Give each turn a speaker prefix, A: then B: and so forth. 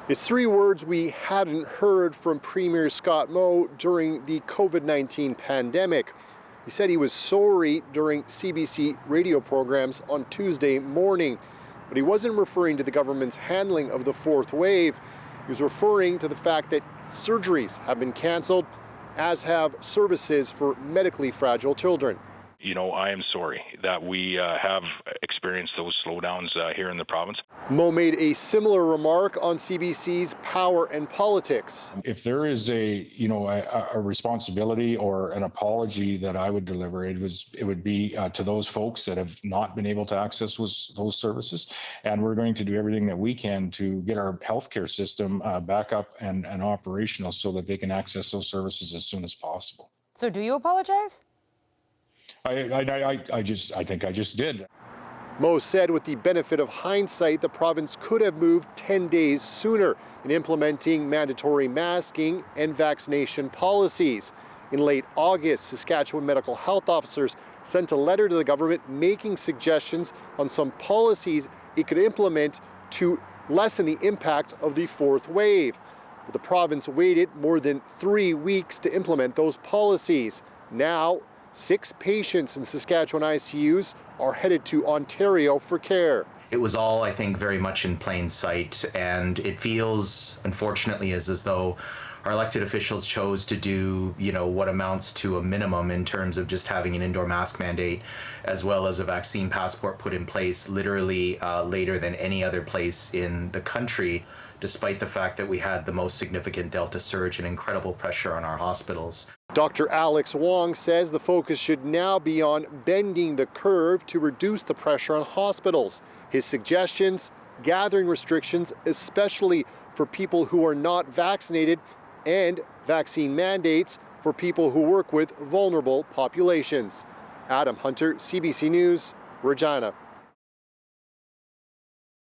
A: It's three words we hadn't heard from Premier Scott Moe during the COVID-19 pandemic. He said he was sorry during CBC radio programs on Tuesday morning, but he wasn't referring to the government's handling of the fourth wave. He was referring to the fact that surgeries have been canceled, as have services for medically fragile children.
B: You know, I am sorry that we have experienced those slowdowns here in the province.
A: Moe made a similar remark on CBC's Power and Politics.
C: If there is a responsibility or an apology that I would deliver, it would be to those folks that have not been able to access those services, and we're going to do everything that we can to get our healthcare system back up and operational so that they can access those services as soon as possible.
D: So, do you apologize?
C: I think I just did.
A: Moe said with the benefit of hindsight, the province could have moved 10 days sooner in implementing mandatory masking and vaccination policies. In late August, Saskatchewan medical health officers sent a letter to the government making suggestions on some policies it could implement to lessen the impact of the fourth wave. But the province waited more than 3 weeks to implement those policies. Now, 6 patients in Saskatchewan ICUs are headed to Ontario for care.
E: It was all, I think, very much in plain sight, and it feels, unfortunately, as though our elected officials chose to do, what amounts to a minimum in terms of just having an indoor mask mandate, as well as a vaccine passport put in place literally later than any other place in the country, despite the fact that we had the most significant Delta surge and incredible pressure on our hospitals.
A: Dr. Alex Wong says the focus should now be on bending the curve to reduce the pressure on hospitals. His suggestions, gathering restrictions, especially for people who are not vaccinated, and vaccine mandates for people who work with vulnerable populations. Adam Hunter, CBC News, Regina.